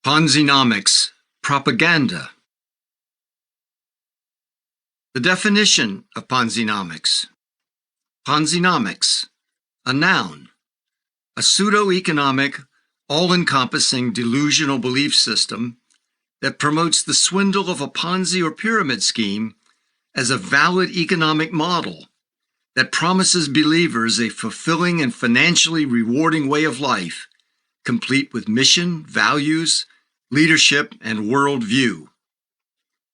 Ponzinomics, propaganda. The definition of Ponzinomics. Ponzinomics, a noun, a pseudo-economic, all-encompassing delusional belief system that promotes the swindle of a Ponzi or pyramid scheme as a valid economic model that promises believers a fulfilling and financially rewarding way of life, complete with mission, values, leadership, and worldview.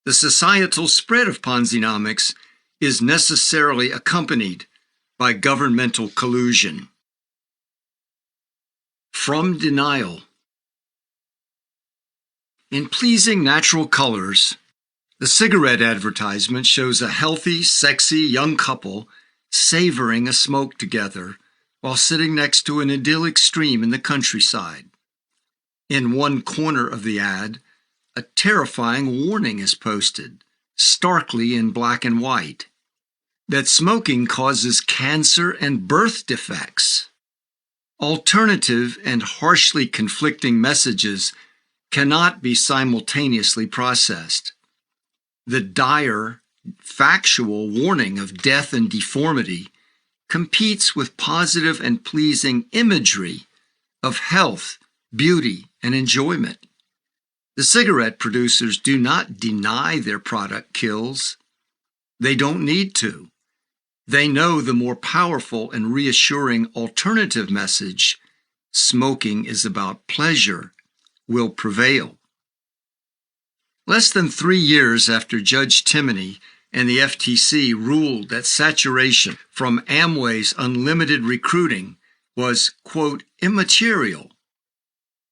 The societal spread of Ponzinomics is necessarily accompanied by governmental collusion. From denial. In pleasing natural colors, the cigarette advertisement shows a healthy, sexy young couple savoring a smoke together while sitting next to an idyllic stream in the countryside. In one corner of the ad, a terrifying warning is posted, starkly in black and white, that smoking causes cancer and birth defects. Alternative and harshly conflicting messages cannot be simultaneously processed. The dire, factual warning of death and deformity competes with positive and pleasing imagery of health, beauty, and enjoyment. The cigarette producers do not deny their product kills. They don't need to. They know the more powerful and reassuring alternative message, smoking is about pleasure, will prevail. Less than 3 years after Judge Timoney and the FTC ruled that saturation from Amway's unlimited recruiting was, quote, immaterial,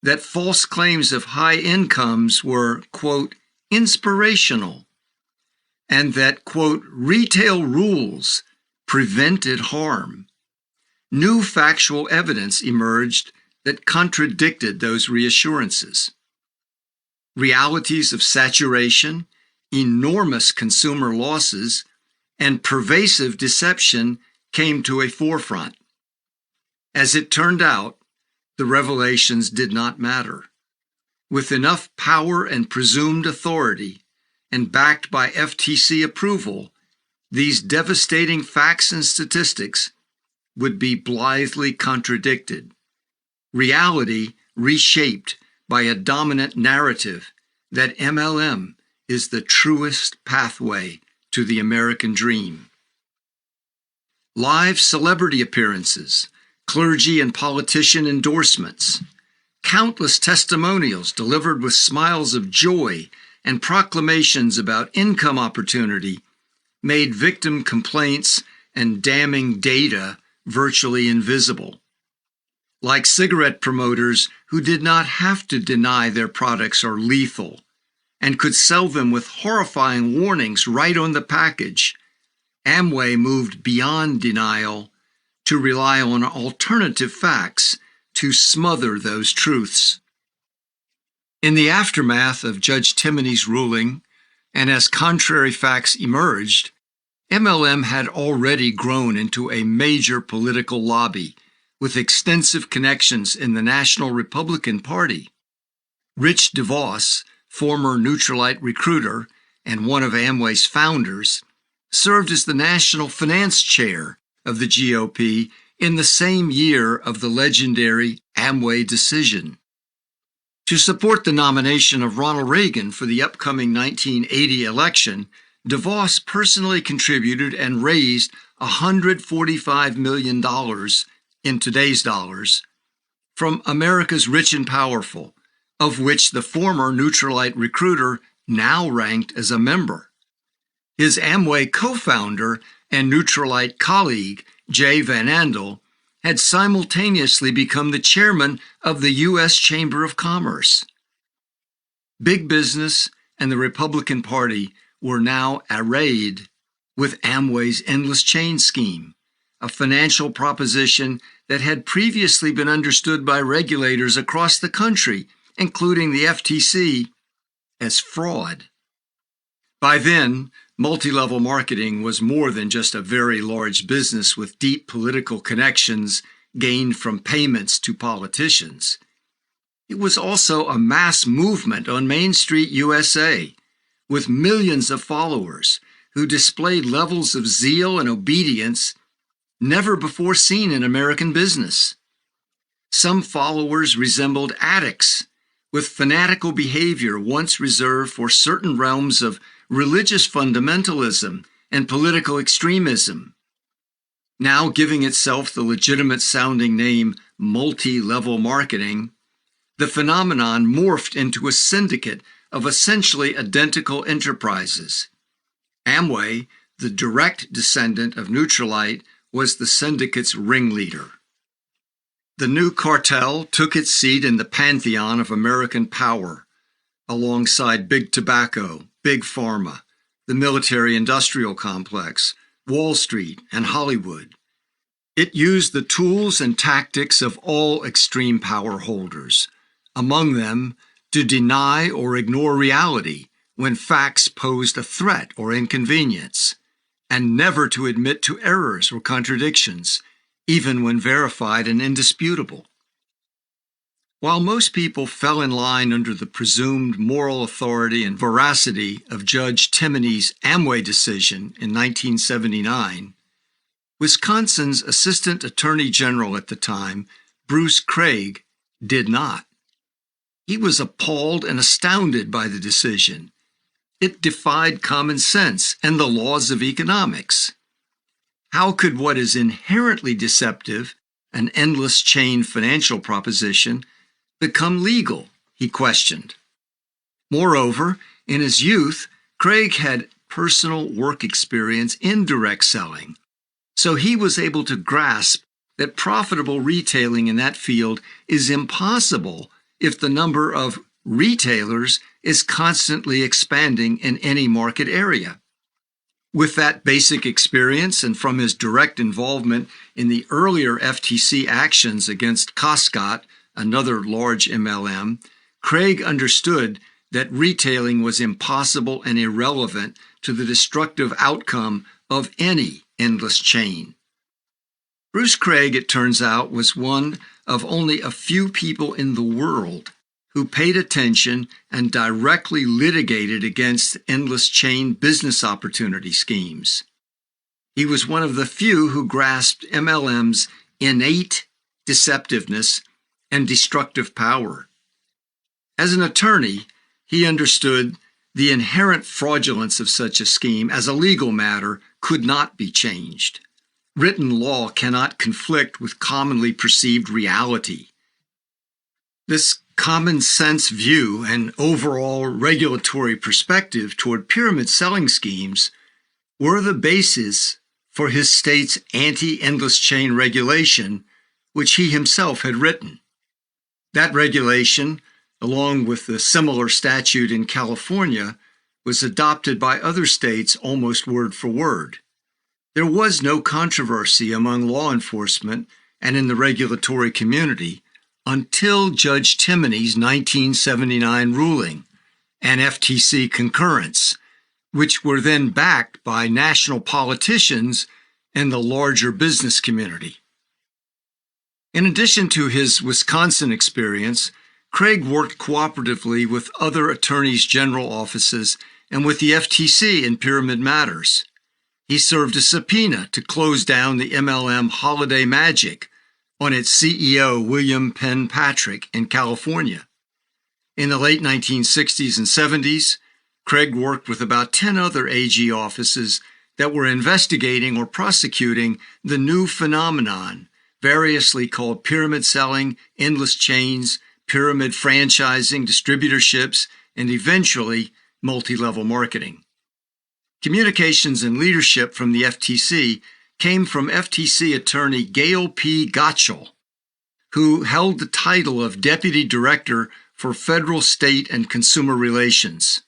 that false claims of high incomes were, quote, inspirational, and that, quote, retail rules prevented harm, new factual evidence emerged that contradicted those reassurances. Realities of saturation, enormous consumer losses, and pervasive deception came to a forefront. As it turned out, the revelations did not matter. With enough power and presumed authority, and backed by FTC approval, these devastating facts and statistics would be blithely contradicted. Reality reshaped by a dominant narrative that MLM is the truest pathway to the American dream. Live celebrity appearances, clergy and politician endorsements, countless testimonials delivered with smiles of joy and proclamations about income opportunity made victim complaints and damning data virtually invisible. Like cigarette promoters who did not have to deny their products are lethal and could sell them with horrifying warnings right on the package, Amway moved beyond denial to rely on alternative facts to smother those truths. In the aftermath of Judge Timoney's ruling, and as contrary facts emerged, MLM had already grown into a major political lobby with extensive connections in the National Republican Party. Rich DeVos, former Neutralite recruiter and one of Amway's founders, served as the national finance chair of the GOP in the same year of the legendary Amway decision. To support the nomination of Ronald Reagan for the upcoming 1980 election, DeVos personally contributed and raised $145 million in today's dollars from America's rich and powerful, of which the former Neutralite recruiter now ranked as a member. His Amway co-founder and Neutralite colleague, Jay Van Andel, had simultaneously become the chairman of the U.S. Chamber of Commerce. Big business and the Republican Party were now arrayed with Amway's endless chain scheme, a financial proposition that had previously been understood by regulators across the country, including the FTC, as fraud. By then, multi-level marketing was more than just a very large business with deep political connections gained from payments to politicians. It was also a mass movement on Main Street, USA, with millions of followers who displayed levels of zeal and obedience never before seen in American business. Some followers resembled addicts, with fanatical behavior once reserved for certain realms of religious fundamentalism and political extremism. Now giving itself the legitimate-sounding name multi-level marketing, the phenomenon morphed into a syndicate of essentially identical enterprises. Amway, the direct descendant of Nutrilite, was the syndicate's ringleader. The new cartel took its seat in the pantheon of American power, alongside Big Tobacco, Big Pharma, the military-industrial complex, Wall Street, and Hollywood. It used the tools and tactics of all extreme power holders, among them to deny or ignore reality when facts posed a threat or inconvenience, and never to admit to errors or contradictions, even when verified and indisputable. While most people fell in line under the presumed moral authority and veracity of Judge Timoney's Amway decision in 1979, Wisconsin's Assistant Attorney General at the time, Bruce Craig, did not. He was appalled and astounded by the decision. It defied common sense and the laws of economics. How could what is inherently deceptive, an endless chain financial proposition, become legal? He questioned. Moreover, in his youth, Craig had personal work experience in direct selling, so he was able to grasp that profitable retailing in that field is impossible if the number of retailers is constantly expanding in any market area. With that basic experience and from his direct involvement in the earlier FTC actions against Costco, another large MLM, Craig understood that retailing was impossible and irrelevant to the destructive outcome of any endless chain. Bruce Craig, it turns out, was one of only a few people in the world who paid attention and directly litigated against endless chain business opportunity schemes. He was one of the few who grasped MLM's innate deceptiveness and destructive power. As an attorney, he understood the inherent fraudulence of such a scheme as a legal matter could not be changed. Written law cannot conflict with commonly perceived reality. This common sense view and overall regulatory perspective toward pyramid selling schemes were the basis for his state's anti-endless chain regulation, which he himself had written. That regulation, along with the similar statute in California, was adopted by other states almost word for word. There was no controversy among law enforcement and in the regulatory community until Judge Timoney's 1979 ruling and FTC concurrence, which were then backed by national politicians and the larger business community. In addition to his Wisconsin experience, Craig worked cooperatively with other attorneys general offices and with the FTC in pyramid matters. He served a subpoena to close down the MLM Holiday Magic on its CEO, William Penn Patrick, in California. In the late 1960s and 70s, Craig worked with about 10 other AG offices that were investigating or prosecuting the new phenomenon, variously called pyramid selling, endless chains, pyramid franchising, distributorships, and eventually multi-level marketing. Communications and leadership from the FTC came from FTC attorney Gail P. Gottschall, who held the title of Deputy Director for Federal, State, and Consumer Relations.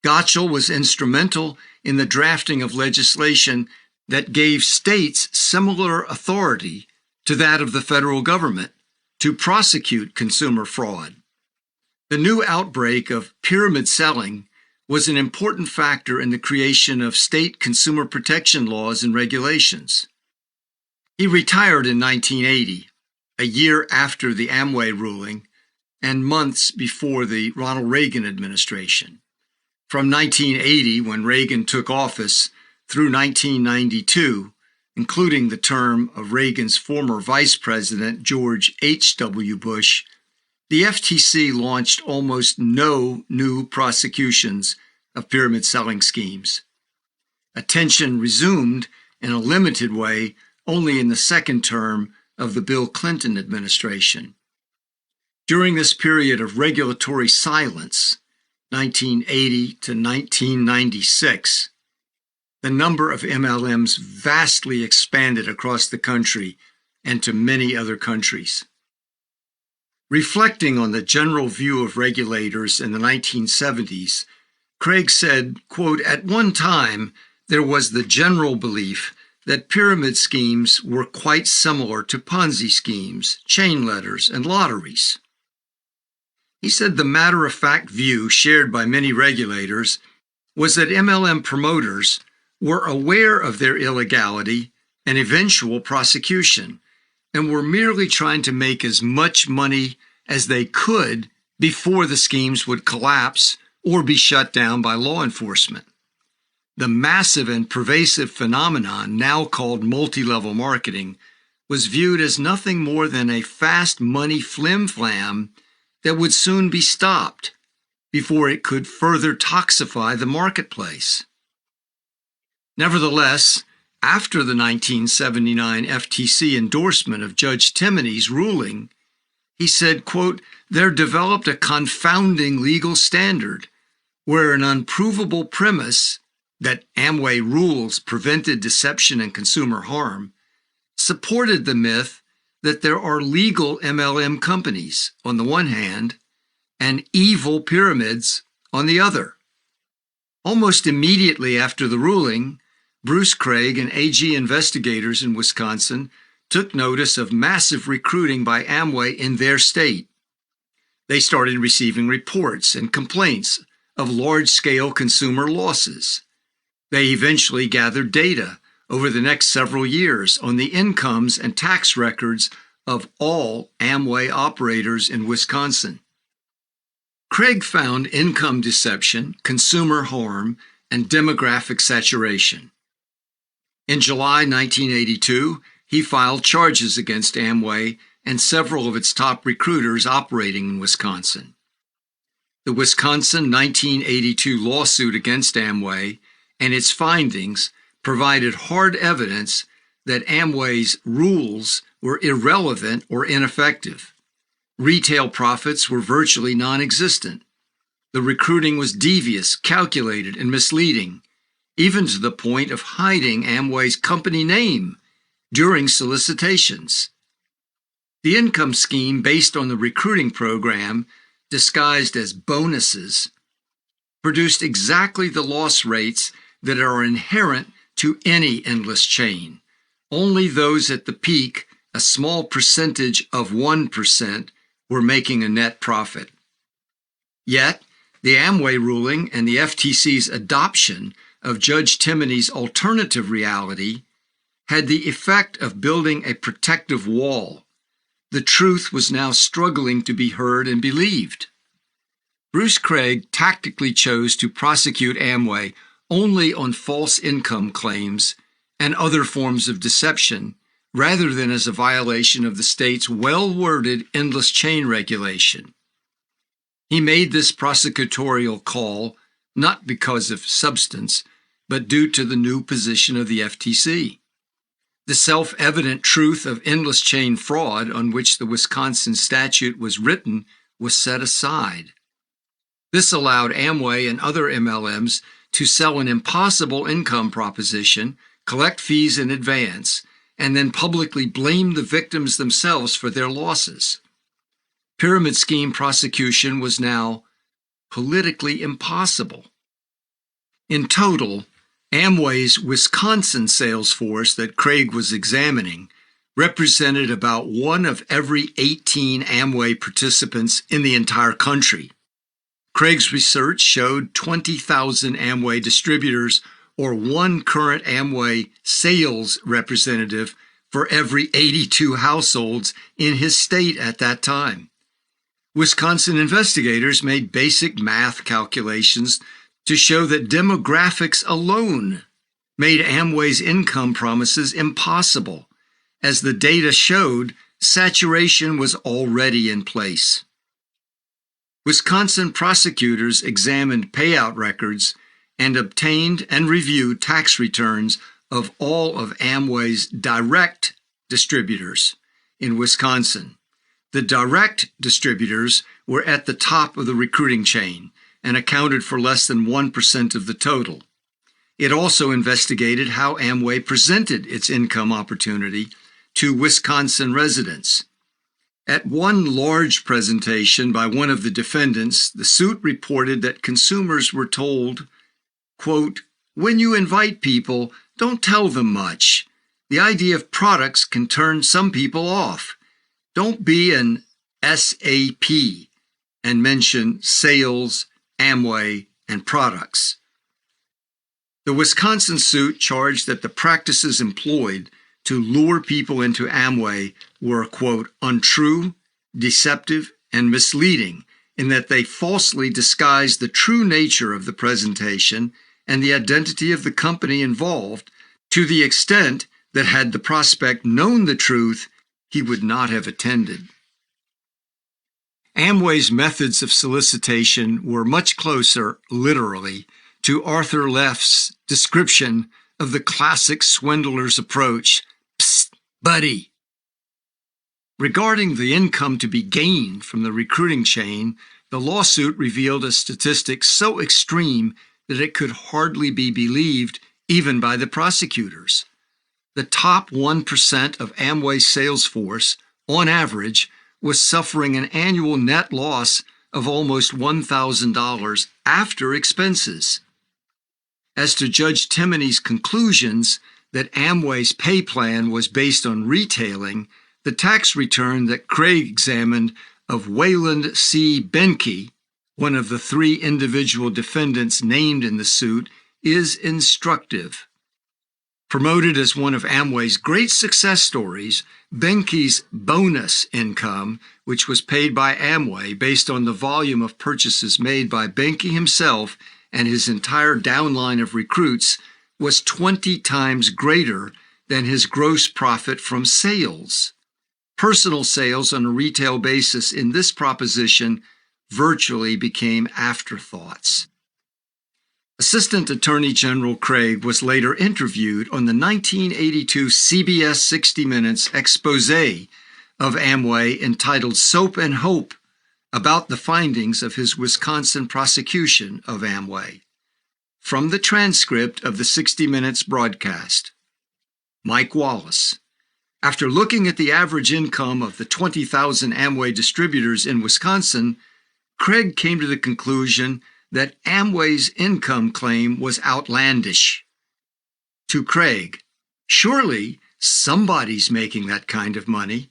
Gottschall was instrumental in the drafting of legislation that gave states similar authority to that of the federal government to prosecute consumer fraud. The new outbreak of pyramid selling was an important factor in the creation of state consumer protection laws and regulations. He retired in 1980, a year after the Amway ruling, and months before the Ronald Reagan administration. From 1980, when Reagan took office, through 1992, including the term of Reagan's former Vice President George H.W. Bush, the FTC launched almost no new prosecutions of pyramid selling schemes. Attention resumed in a limited way only in the second term of the Bill Clinton administration. During this period of regulatory silence, 1980 to 1996, the number of MLMs vastly expanded across the country and to many other countries. Reflecting on the general view of regulators in the 1970s, Craig said, quote, "At one time, there was the general belief that pyramid schemes were quite similar to Ponzi schemes, chain letters, and lotteries." He said the matter-of-fact view shared by many regulators was that MLM promoters were aware of their illegality and eventual prosecution, and were merely trying to make as much money as they could before the schemes would collapse or be shut down by law enforcement. The massive and pervasive phenomenon, now called multi-level marketing, was viewed as nothing more than a fast money flim-flam that would soon be stopped before it could further toxify the marketplace. Nevertheless, after the 1979 FTC endorsement of Judge Timoney's ruling, he said, quote, "There developed a confounding legal standard where an unprovable premise that Amway rules prevented deception and consumer harm supported the myth that there are legal MLM companies on the one hand and evil pyramids on the other." Almost immediately after the ruling, Bruce Craig and AG investigators in Wisconsin took notice of massive recruiting by Amway in their state. They started receiving reports and complaints of large-scale consumer losses. They eventually gathered data over the next several years on the incomes and tax records of all Amway operators in Wisconsin. Craig found income deception, consumer harm, and demographic saturation. In July 1982, he filed charges against Amway and several of its top recruiters operating in Wisconsin. The Wisconsin 1982 lawsuit against Amway and its findings provided hard evidence that Amway's rules were irrelevant or ineffective. Retail profits were virtually non-existent. The recruiting was devious, calculated, and misleading, even to the point of hiding Amway's company name during solicitations. The income scheme based on the recruiting program, disguised as bonuses, produced exactly the loss rates that are inherent to any endless chain. Only those at the peak, a small percentage of 1%, were making a net profit. Yet, the Amway ruling and the FTC's adoption of Judge Timoney's alternative reality had the effect of building a protective wall. The truth was now struggling to be heard and believed. Bruce Craig tactically chose to prosecute Amway only on false income claims and other forms of deception, rather than as a violation of the state's well-worded endless chain regulation. He made this prosecutorial call not because of substance, but due to the new position of the FTC. The self-evident truth of endless chain fraud on which the Wisconsin statute was written was set aside. This allowed Amway and other MLMs to sell an impossible income proposition, collect fees in advance, and then publicly blame the victims themselves for their losses. Pyramid scheme prosecution was now politically impossible. In total, Amway's Wisconsin sales force that Craig was examining represented about 1 of every 18 Amway participants in the entire country. Craig's research showed 20,000 Amway distributors, or 1 current Amway sales representative for every 82 households in his state at that time. Wisconsin investigators made basic math calculations to show that demographics alone made Amway's income promises impossible, as the data showed saturation was already in place. Wisconsin prosecutors examined payout records and obtained and reviewed tax returns of all of Amway's direct distributors in Wisconsin. The direct distributors were at the top of the recruiting chain and accounted for less than 1% of the total. It also investigated how Amway presented its income opportunity to Wisconsin residents. At one large presentation by one of the defendants, the suit reported that consumers were told, quote, "When you invite people, don't tell them much. The idea of products can turn some people off. Don't be an SAP and mention sales, Amway, and products." The Wisconsin suit charged that the practices employed to lure people into Amway were, quote, "untrue, deceptive, and misleading in that they falsely disguised the true nature of the presentation and the identity of the company involved to the extent that had the prospect known the truth, he would not have attended. Amway's methods of solicitation were much closer, literally, to Arthur Leff's description of the classic swindler's approach. Psst, buddy. Regarding the income to be gained from the recruiting chain, the lawsuit revealed a statistic so extreme that it could hardly be believed even by the prosecutors. The top 1% of Amway's sales force, on average, was suffering an annual net loss of almost $1,000 after expenses. As to Judge Timoney's conclusions that Amway's pay plan was based on retailing, the tax return that Craig examined of Wayland C. Benke, one of the 3 individual defendants named in the suit, is instructive. Promoted as one of Amway's great success stories, Benke's bonus income, which was paid by Amway based on the volume of purchases made by Benke himself and his entire downline of recruits, was 20 times greater than his gross profit from sales. Personal sales on a retail basis in this proposition virtually became afterthoughts. Assistant Attorney General Craig was later interviewed on the 1982 CBS 60 Minutes expose of Amway entitled Soap and Hope about the findings of his Wisconsin prosecution of Amway. From the transcript of the 60 Minutes broadcast, Mike Wallace. After looking at the average income of the 20,000 Amway distributors in Wisconsin, Craig came to the conclusion that Amway's income claim was outlandish. To Craig, surely somebody's making that kind of money.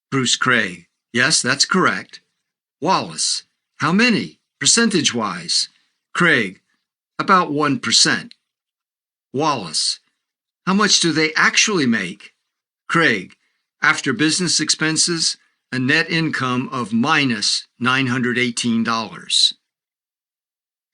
Bruce Craig, yes, that's correct. Wallace, how many, percentage-wise? Craig, about 1%. Wallace, how much do they actually make? Craig, after business expenses, a net income of minus $918.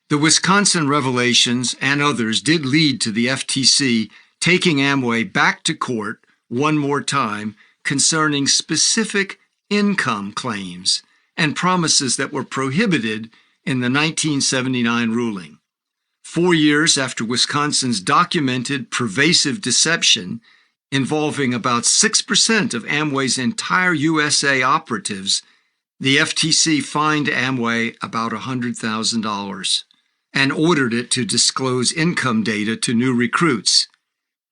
The Wisconsin revelations and others did lead to the FTC taking Amway back to court one more time concerning specific income claims and promises that were prohibited in the 1979 ruling. 4 years after Wisconsin's documented pervasive deception involving about 6% of Amway's entire USA operatives, the FTC fined Amway about $100,000 and ordered it to disclose income data to new recruits,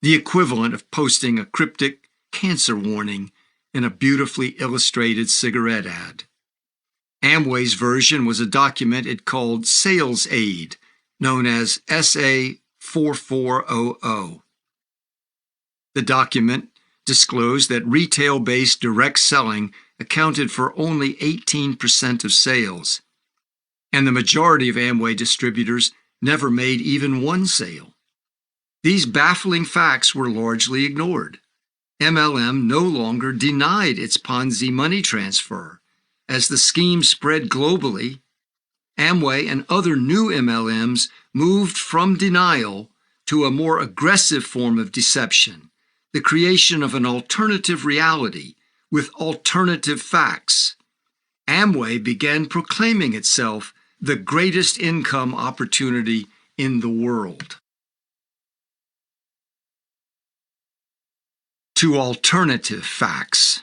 the equivalent of posting a cryptic cancer warning in a beautifully illustrated cigarette ad. Amway's version was a document it called Sales Aid, known as SA 4400. The document disclosed that retail-based direct selling accounted for only 18% of sales, and the majority of Amway distributors never made even one sale. These baffling facts were largely ignored. MLM no longer denied its Ponzi money transfer, As the scheme spread globally, Amway and other new MLMs moved from denial to a more aggressive form of deception, the creation of an alternative reality with alternative facts. Amway began proclaiming itself the greatest income opportunity in the world. To alternative facts.